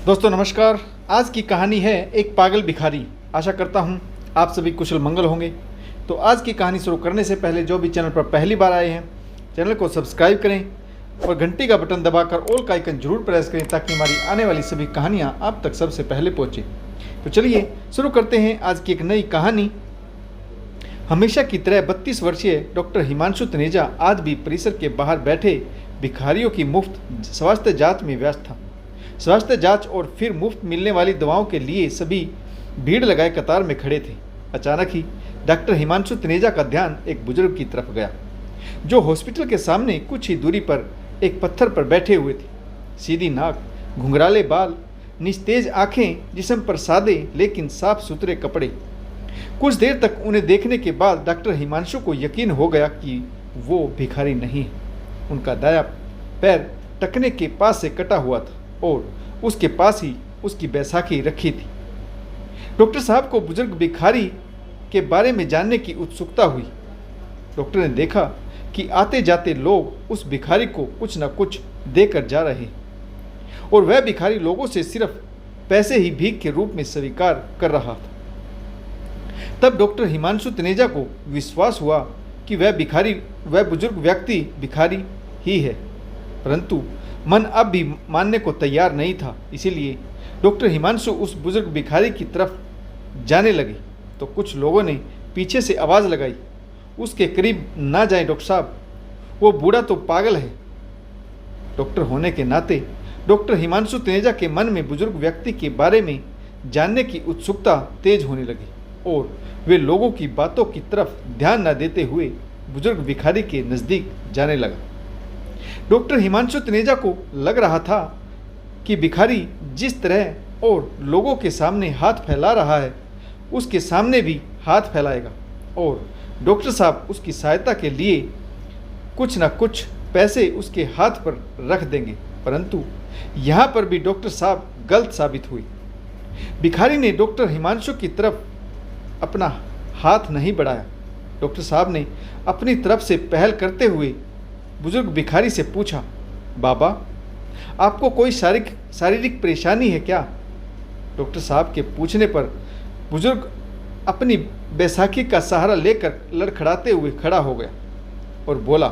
दोस्तों नमस्कार। आज की कहानी है एक पागल भिखारी। आशा करता हूँ आप सभी कुशल मंगल होंगे। तो आज की कहानी शुरू करने से पहले जो भी चैनल पर पहली बार आए हैं, चैनल को सब्सक्राइब करें और घंटी का बटन दबाकर ऑल का आइकन जरूर प्रेस करें ताकि हमारी आने वाली सभी कहानियाँ आप तक सबसे पहले पहुँचे। तो चलिए शुरू करते हैं आज की एक नई कहानी। हमेशा की तरह 32 वर्षीय डॉक्टर हिमांशु तनेजा आज भी परिसर के बाहर बैठे भिखारियों की मुफ्त स्वास्थ्य जांच में व्यस्त था। स्वास्थ्य जांच और फिर मुफ्त मिलने वाली दवाओं के लिए सभी भीड़ लगाए कतार में खड़े थे। अचानक ही डॉक्टर हिमांशु तनेजा का ध्यान एक बुजुर्ग की तरफ गया जो हॉस्पिटल के सामने कुछ ही दूरी पर एक पत्थर पर बैठे हुए थे। सीधी नाक, घुंघराले बाल, निस्तेज आंखें, जिस्म पर सादे लेकिन साफ सुथरे कपड़े। कुछ देर तक उन्हें देखने के बाद डॉक्टर हिमांशु को यकीन हो गया कि वो भिखारी नहीं है। उनका दायां पैर टखने के पास से कटा हुआ था और उसके पास ही उसकी बैसाखी रखी थी। डॉक्टर साहब को बुजुर्ग भिखारी के बारे में जानने की उत्सुकता हुई। डॉक्टर ने देखा कि आते जाते लोग उस भिखारी को कुछ न कुछ देकर जा रहे और वह भिखारी लोगों से सिर्फ पैसे ही भीख के रूप में स्वीकार कर रहा था। तब डॉक्टर हिमांशु तनेजा को विश्वास हुआ कि वह बुजुर्ग व्यक्ति भिखारी ही है, परंतु मन अब भी मानने को तैयार नहीं था। इसीलिए डॉक्टर हिमांशु उस बुजुर्ग भिखारी की तरफ जाने लगे तो कुछ लोगों ने पीछे से आवाज़ लगाई, उसके करीब ना जाएं डॉक्टर साहब, वो बूढ़ा तो पागल है। डॉक्टर होने के नाते डॉक्टर हिमांशु तनेजा के मन में बुजुर्ग व्यक्ति के बारे में जानने की उत्सुकता तेज होने लगी और वे लोगों की बातों की तरफ ध्यान न देते हुए बुजुर्ग भिखारी के नज़दीक जाने लगा। डॉक्टर हिमांशु तनेजा को लग रहा था कि भिखारी जिस तरह और लोगों के सामने हाथ फैला रहा है उसके सामने भी हाथ फैलाएगा और डॉक्टर साहब उसकी सहायता के लिए कुछ न कुछ पैसे उसके हाथ पर रख देंगे। परंतु यहाँ पर भी डॉक्टर साहब गलत साबित हुई। भिखारी ने डॉक्टर हिमांशु की तरफ अपना हाथ नहीं बढ़ाया। डॉक्टर साहब ने अपनी तरफ से पहल करते हुए बुजुर्ग भिखारी से पूछा, बाबा आपको कोई शारीरिक परेशानी है क्या? डॉक्टर साहब के पूछने पर बुजुर्ग अपनी बैसाखी का सहारा लेकर लड़खड़ाते हुए खड़ा हो गया और बोला,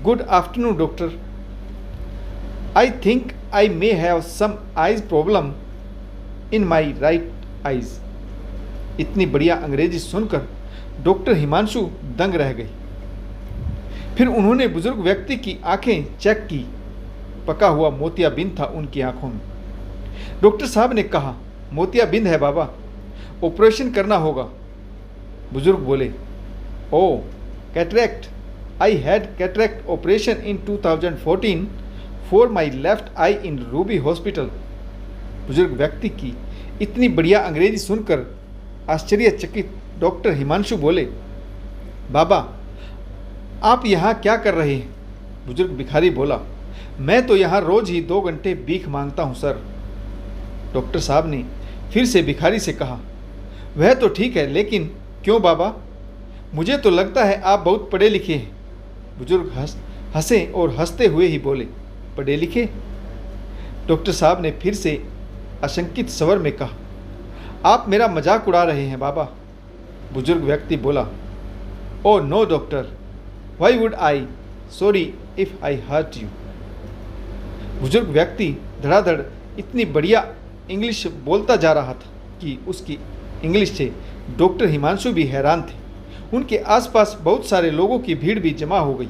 good afternoon doctor, I think I may have some eyes problem in my right eyes. इतनी बढ़िया अंग्रेजी सुनकर डॉक्टर हिमांशु दंग रह गई। फिर उन्होंने बुजुर्ग व्यक्ति की आंखें चेक की। पका हुआ मोतियाबिंद था उनकी आंखों में। डॉक्टर साहब ने कहा, मोतियाबिंद है बाबा, ऑपरेशन करना होगा। बुजुर्ग बोले, oh cataract, I had cataract operation in 2014 for my left eye in Ruby hospital. बुजुर्ग व्यक्ति की इतनी बढ़िया अंग्रेजी सुनकर आश्चर्यचकित डॉक्टर हिमांशु बोले, बाबा आप यहाँ क्या कर रहे हैं? बुजुर्ग भिखारी बोला, मैं तो यहाँ रोज ही 2 घंटे भीख मांगता हूँ सर। डॉक्टर साहब ने फिर से भिखारी से कहा, वह तो ठीक है, लेकिन क्यों बाबा? मुझे तो लगता है आप बहुत पढ़े लिखे हैं। बुजुर्ग हंसे और हंसते हुए ही बोले, पढ़े लिखे? डॉक्टर साहब ने फिर से आशंकित स्वर में कहा, आप मेरा मजाक उड़ा रहे हैं बाबा। बुजुर्ग व्यक्ति बोला, oh no doctor, why would I, sorry if I hurt you. बुजुर्ग व्यक्ति धड़ाधड़ इतनी बढ़िया इंग्लिश बोलता जा रहा था कि उसकी इंग्लिश से डॉक्टर हिमांशु भी हैरान थे। उनके आसपास बहुत सारे लोगों की भीड़ भी जमा हो गई।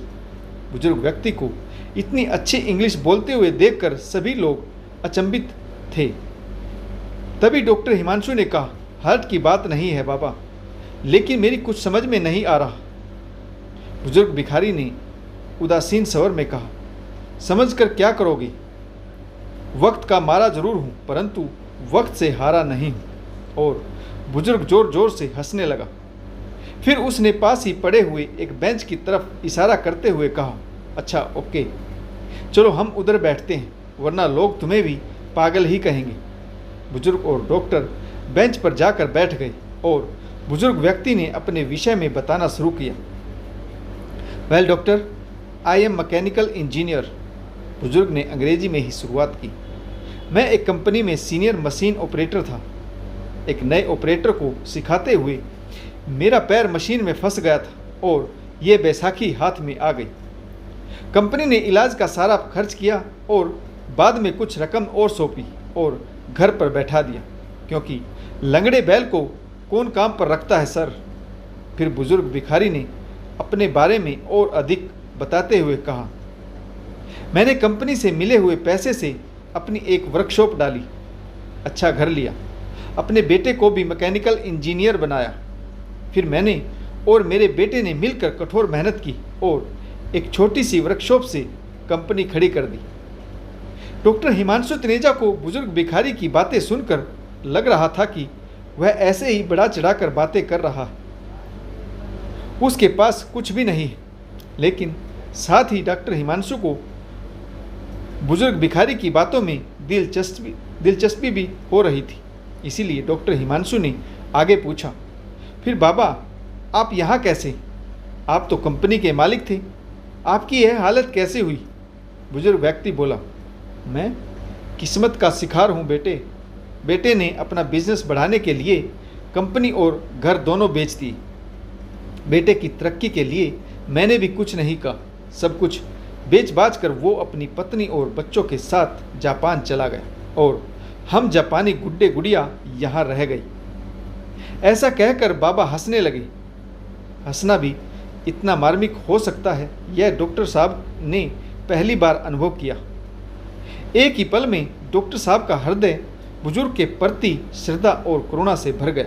बुजुर्ग व्यक्ति को इतनी अच्छी इंग्लिश बोलते हुए देखकर सभी लोग अचंभित थे। तभी डॉक्टर हिमांशु ने कहा, हर्ट की बात नहीं है बाबा, लेकिन मेरी कुछ समझ में नहीं आ रहा। बुजुर्ग भिखारी ने उदासीन स्वर में कहा, समझ कर क्या करोगे? वक्त का मारा जरूर हूँ, परंतु वक्त से हारा नहीं हूँ। और बुजुर्ग जोर जोर से हंसने लगा। फिर उसने पास ही पड़े हुए एक बेंच की तरफ इशारा करते हुए कहा, अच्छा ओके, चलो हम उधर बैठते हैं, वरना लोग तुम्हें भी पागल ही कहेंगे। बुजुर्ग और डॉक्टर बेंच पर जाकर बैठ गए और बुजुर्ग व्यक्ति ने अपने विषय में बताना शुरू किया। Well doctor, I am mechanical engineer. बुजुर्ग ने अंग्रेजी में ही शुरुआत की। मैं एक कंपनी में सीनियर मशीन ऑपरेटर था। एक नए ऑपरेटर को सिखाते हुए मेरा पैर मशीन में फंस गया था और ये बैसाखी हाथ में आ गई। कंपनी ने इलाज का सारा खर्च किया और बाद में कुछ रकम और सौंपी और घर पर बैठा दिया, क्योंकि लंगड़े बैल को कौन काम पर रखता है सर। फिर बुजुर्ग भिखारी ने अपने बारे में और अधिक बताते हुए कहा, मैंने कंपनी से मिले हुए पैसे से अपनी एक वर्कशॉप डाली, अच्छा घर लिया, अपने बेटे को भी मैकेनिकल इंजीनियर बनाया। फिर मैंने और मेरे बेटे ने मिलकर कठोर मेहनत की और एक छोटी सी वर्कशॉप से कंपनी खड़ी कर दी। डॉक्टर हिमांशु तनेजा को बुजुर्ग भिखारी की बातें सुनकर लग रहा था कि वह ऐसे ही बढ़ा चढ़ाकर बातें कर रहा है। उसके पास कुछ भी नहीं है, लेकिन साथ ही डॉक्टर हिमांशु को बुजुर्ग भिखारी की बातों में दिलचस्पी भी हो रही थी। इसीलिए डॉक्टर हिमांशु ने आगे पूछा, फिर बाबा आप यहाँ कैसे? आप तो कंपनी के मालिक थे, आपकी यह हालत कैसे हुई? बुजुर्ग व्यक्ति बोला, मैं किस्मत का शिकार हूँ बेटे। बेटे ने अपना बिजनेस बढ़ाने के लिए कंपनी और घर दोनों बेच दिए। बेटे की तरक्की के लिए मैंने भी कुछ नहीं कहा, सब कुछ बेच बाच कर वो अपनी पत्नी और बच्चों के साथ जापान चला गया और हम जापानी गुड्डे गुड़िया यहाँ रह गई। ऐसा कहकर बाबा हंसने लगे। हंसना भी इतना मार्मिक हो सकता है, यह डॉक्टर साहब ने पहली बार अनुभव किया। एक ही पल में डॉक्टर साहब का हृदय बुजुर्ग के प्रति श्रद्धा और करुणा से भर गया।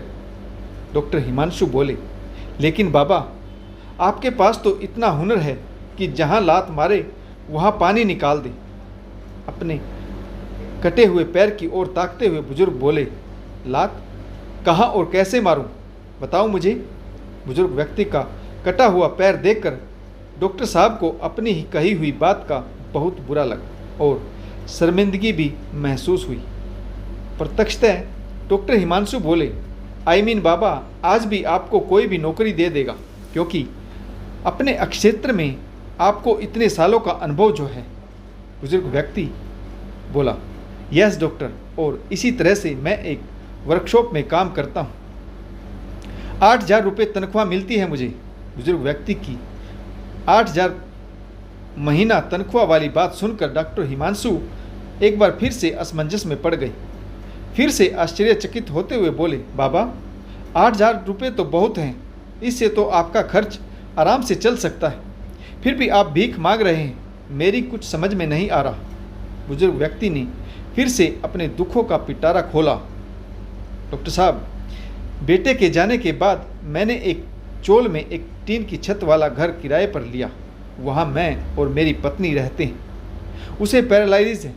डॉक्टर हिमांशु बोले, लेकिन बाबा आपके पास तो इतना हुनर है कि जहाँ लात मारे वहाँ पानी निकाल दे। अपने कटे हुए पैर की ओर ताकते हुए बुजुर्ग बोले, लात कहाँ और कैसे मारूं? बताओ मुझे। बुजुर्ग व्यक्ति का कटा हुआ पैर देखकर डॉक्टर साहब को अपनी ही कही हुई बात का बहुत बुरा लगा और शर्मिंदगी भी महसूस हुई। प्रत्यक्षतः डॉक्टर हिमांशु बोले, बाबा आज भी आपको कोई भी नौकरी दे देगा, क्योंकि अपने क्षेत्र में आपको इतने सालों का अनुभव जो है। बुजुर्ग व्यक्ति बोला, यस डॉक्टर, और इसी तरह से मैं एक वर्कशॉप में काम करता हूँ। 8,000 रुपये तनख्वाह मिलती है मुझे। बुजुर्ग व्यक्ति की 8,000 महीना तनख्वाह वाली बात सुनकर डॉक्टर हिमांशु एक बार फिर से असमंजस में पड़ गई। फिर से आश्चर्यचकित होते हुए बोले, बाबा 8,000 रुपये तो बहुत हैं, इससे तो आपका खर्च आराम से चल सकता है, फिर भी आप भीख मांग रहे हैं, मेरी कुछ समझ में नहीं आ रहा। बुजुर्ग व्यक्ति ने फिर से अपने दुखों का पिटारा खोला। डॉक्टर साहब, बेटे के जाने के बाद मैंने एक चोल में एक टीन की छत वाला घर किराए पर लिया। वहाँ मैं और मेरी पत्नी रहते हैं। उसे पैरालाइज है,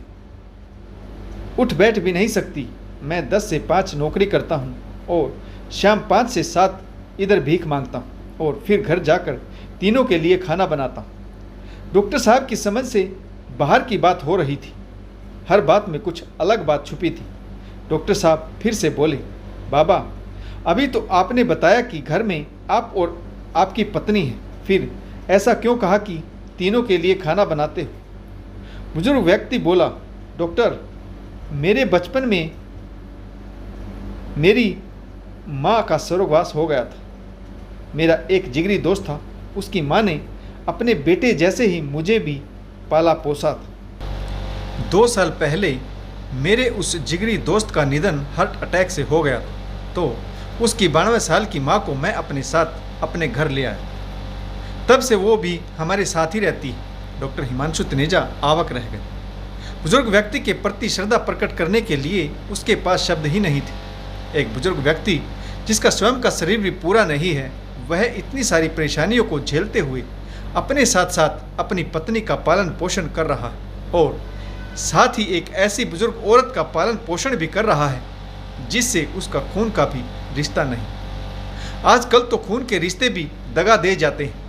उठ बैठ भी नहीं सकती। मैं 10 से 5 नौकरी करता हूँ और शाम 5 से 7 इधर भीख मांगता हूँ और फिर घर जाकर तीनों के लिए खाना बनाता हूँ। डॉक्टर साहब की समझ से बाहर की बात हो रही थी, हर बात में कुछ अलग बात छुपी थी। डॉक्टर साहब फिर से बोले, बाबा अभी तो आपने बताया कि घर में आप और आपकी पत्नी है, फिर ऐसा क्यों कहा कि तीनों के लिए खाना बनाते हो? बुजुर्ग व्यक्ति बोला, डॉक्टर मेरे बचपन में मेरी माँ का स्वर्गवास हो गया था। मेरा एक जिगरी दोस्त था, उसकी माँ ने अपने बेटे जैसे ही मुझे भी पाला पोसा था। 2 साल पहले मेरे उस जिगरी दोस्त का निधन हार्ट अटैक से हो गया था, तो उसकी 92 साल की माँ को मैं अपने साथ अपने घर ले आया। तब से वो भी हमारे साथ ही रहती है। डॉक्टर हिमांशु तनेजा आवाक रह गए। बुजुर्ग व्यक्ति के प्रति श्रद्धा प्रकट करने के लिए उसके पास शब्द ही नहीं थे। एक बुजुर्ग व्यक्ति जिसका स्वयं का शरीर भी पूरा नहीं है, वह इतनी सारी परेशानियों को झेलते हुए अपने साथ साथ अपनी पत्नी का पालन पोषण कर रहा है और साथ ही एक ऐसी बुजुर्ग औरत का पालन पोषण भी कर रहा है जिससे उसका खून का भी रिश्ता नहीं। आजकल तो खून के रिश्ते भी दगा दे जाते हैं।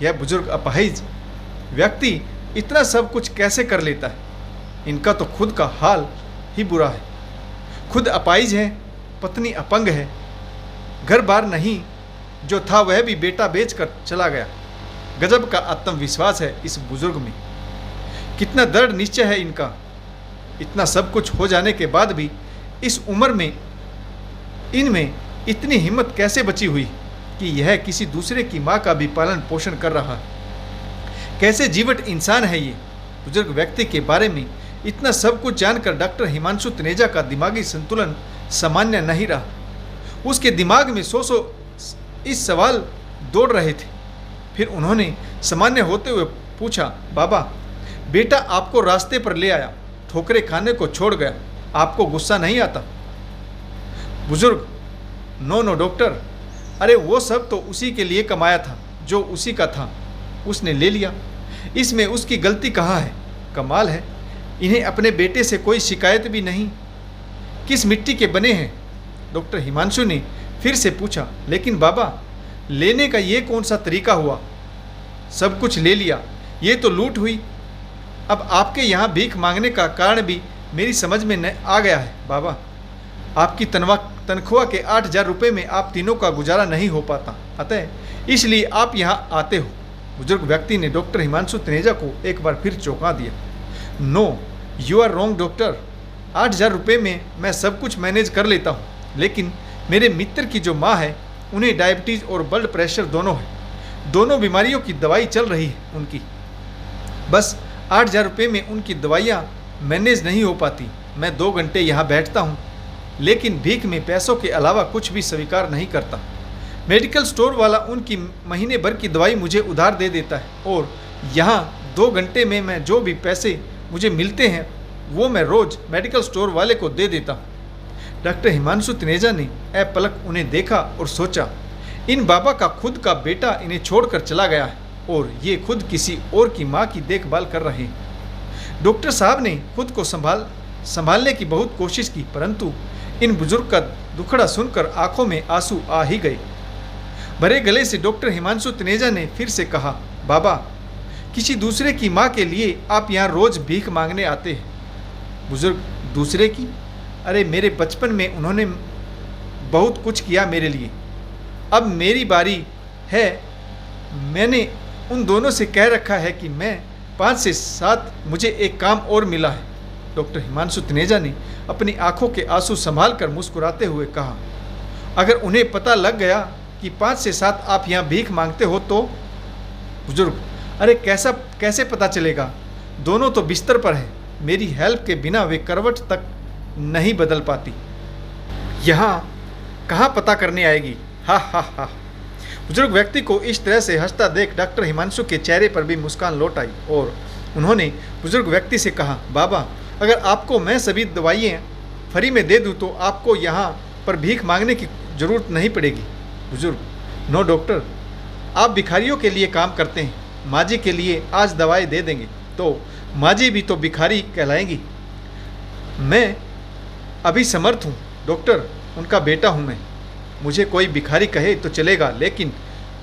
यह बुजुर्ग अपाहिज व्यक्ति इतना सब कुछ कैसे कर लेता है? इनका तो खुद का हाल ही बुरा है। खुद अपाहिज है, पत्नी अपंग है, घर बार नहीं, जो था वह भी बेटा बेचकर चला गया। गजब का आत्मविश्वास है इस बुजुर्ग में, कितना दृढ़ निश्चय है इनका। इतना सब कुछ हो जाने के बाद भी इस उम्र में इनमें इतनी हिम्मत कैसे बची हुई कि यह किसी दूसरे की माँ का भी पालन पोषण कर रहा है? कैसे जीवट इंसान है ये? बुजुर्ग व्यक्ति के बारे में इतना सब कुछ जानकर डॉक्टर हिमांशु तनेजा का दिमागी संतुलन सामान्य नहीं रहा। उसके दिमाग में सौ इस सवाल दौड़ रहे थे। फिर उन्होंने सामान्य होते हुए पूछा, बाबा, बेटा आपको रास्ते पर ले आया, ठोकरे खाने को छोड़ गया, आपको गुस्सा नहीं आता? बुजुर्ग, नो डॉक्टर, अरे वो सब तो उसी के लिए कमाया था, जो उसी का था उसने ले लिया, इसमें उसकी गलती कहाँ है? कमाल है, इन्हें अपने बेटे से कोई शिकायत भी नहीं। किस मिट्टी के बने हैं? डॉक्टर हिमांशु ने फिर से पूछा, लेकिन बाबा, लेने का ये कौन सा तरीका हुआ? सब कुछ ले लिया, ये तो लूट हुई। अब आपके यहाँ भीख मांगने का कारण भी मेरी समझ में आ गया है बाबा। आपकी तनख्वाह के 8,000 रुपये में आप तीनों का गुजारा नहीं हो पाता, अतः इसलिए आप यहाँ आते हो। बुजुर्ग व्यक्ति ने डॉक्टर हिमांशु तनेजा को एक बार फिर चौंका दिया। No, you are wrong doctor, 8,000 रुपये में मैं सब कुछ मैनेज कर लेता हूँ, लेकिन मेरे मित्र की जो माँ है उन्हें डायबिटीज़ और ब्लड प्रेशर दोनों है, दोनों बीमारियों की दवाई चल रही है उनकी। बस 8,000 रुपये में उनकी दवाइयाँ मैनेज नहीं हो पाती। मैं 2 घंटे यहाँ बैठता हूँ, लेकिन भीख में पैसों के अलावा कुछ भी स्वीकार नहीं करता। मेडिकल स्टोर वाला उनकी महीने भर की दवाई मुझे उधार दे देता है और यहाँ 2 घंटे में मैं जो भी पैसे मुझे मिलते हैं वो मैं रोज़ मेडिकल स्टोर वाले को दे देता हूँ। डॉक्टर हिमांशु तनेजा ने अपलक उन्हें देखा और सोचा, इन बाबा का खुद का बेटा इन्हें छोड़कर चला गया है और ये खुद किसी और की माँ की देखभाल कर रहे हैं। डॉक्टर साहब ने खुद को संभालने की बहुत कोशिश की, परंतु इन बुजुर्ग का दुखड़ा सुनकर आंखों में आंसू आ ही गए। भरे गले से डॉक्टर हिमांशु तनेजा ने फिर से कहा, बाबा, किसी दूसरे की माँ के लिए आप यहाँ रोज़ भीख मांगने आते हैं। बुजुर्ग, दूसरे की? अरे मेरे बचपन में उन्होंने बहुत कुछ किया मेरे लिए, अब मेरी बारी है। मैंने उन दोनों से कह रखा है कि मैं 5 से 7 मुझे एक काम और मिला है। डॉक्टर हिमांशु तनेजा ने अपनी आंखों के आंसू संभाल कर मुस्कुराते हुए कहा, अगर उन्हें पता लग गया कि 5 से 7 आप यहाँ भीख मांगते हो तो? बुजुर्ग, अरे कैसे पता चलेगा? दोनों तो बिस्तर पर हैं, मेरी हेल्प के बिना वे करवट तक नहीं बदल पाती। यहाँ कहाँ पता करने आएगी? हा हा हा। बुजुर्ग व्यक्ति को इस तरह से हंसता देख डॉक्टर हिमांशु के चेहरे पर भी मुस्कान लौट आई और उन्होंने बुजुर्ग व्यक्ति से कहा, बाबा, अगर आपको मैं सभी दवाइयाँ फ्री में दे दूँ तो आपको यहाँ पर भीख मांगने की ज़रूरत नहीं पड़ेगी। बुजुर्ग, नो डॉक्टर, आप भिखारियों के लिए काम करते हैं, माँ जी के लिए आज दवाई दे देंगे तो माँ जी भी तो भिखारी कहलाएंगी। मैं अभी समर्थ हूँ डॉक्टर, उनका बेटा हूँ मैं। मुझे कोई भिखारी कहे तो चलेगा, लेकिन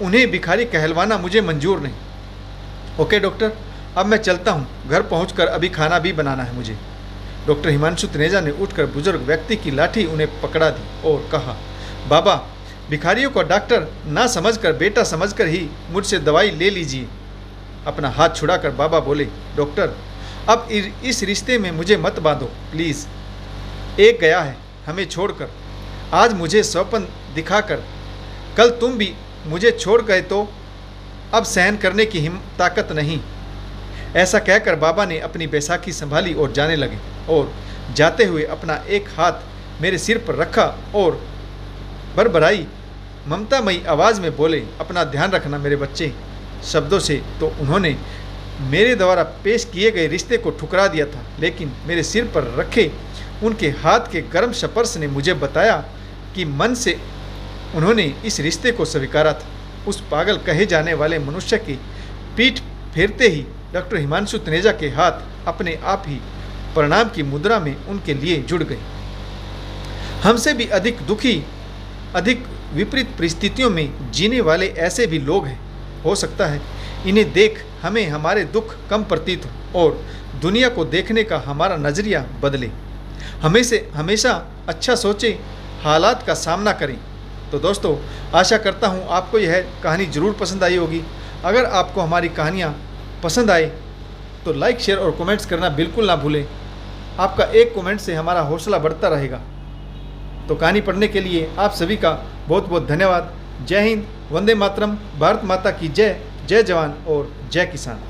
उन्हें भिखारी कहलवाना मुझे मंजूर नहीं। ओके डॉक्टर, अब मैं चलता हूँ, घर पहुँचकर अभी खाना भी बनाना है मुझे। डॉक्टर हिमांशु तनेजा ने उठकर बुजुर्ग व्यक्ति की लाठी उन्हें पकड़ा दी और कहा, बाबा, भिखारियों को डॉक्टर ना समझकर बेटा समझकर ही मुझसे दवाई ले लीजिए। अपना हाथ छुड़ाकर बाबा बोले, डॉक्टर, अब इस रिश्ते में मुझे मत बांधो प्लीज़। एक गया है हमें छोड़कर, आज मुझे स्वप्न दिखाकर कल तुम भी मुझे छोड़ गए तो अब सहन करने की ताकत नहीं। ऐसा कहकर बाबा ने अपनी बैसाखी संभाली और जाने लगे और जाते हुए अपना एक हाथ मेरे सिर पर रखा और भरभराई ममतामयी आवाज़ में बोले, अपना ध्यान रखना मेरे बच्चे। शब्दों से तो उन्होंने मेरे द्वारा पेश किए गए रिश्ते को ठुकरा दिया था, लेकिन मेरे सिर पर रखे उनके हाथ के गर्म स्पर्श ने मुझे बताया कि मन से उन्होंने इस रिश्ते को स्वीकारा था। उस पागल कहे जाने वाले मनुष्य की पीठ फेरते ही डॉक्टर हिमांशु तनेजा के हाथ अपने आप ही प्रणाम की मुद्रा में उनके लिए जुड़ गए। हमसे भी अधिक दुखी, अधिक विपरीत परिस्थितियों में जीने वाले ऐसे भी लोग हैं। हो सकता है इन्हें देख हमें हमारे दुख कम प्रतीत हो और दुनिया को देखने का हमारा नज़रिया बदले। हमेशा अच्छा सोचें, हालात का सामना करें। तो दोस्तों, आशा करता हूँ आपको यह कहानी ज़रूर पसंद आई होगी। अगर आपको हमारी कहानियाँ पसंद आए तो लाइक, शेयर और कमेंट्स करना बिल्कुल ना भूलें। आपका एक कमेंट से हमारा हौसला बढ़ता रहेगा। तो कहानी पढ़ने के लिए आप सभी का बहुत बहुत धन्यवाद। जय हिंद, वंदे मातरम, भारत माता की जय, जय जवान और जय किसान।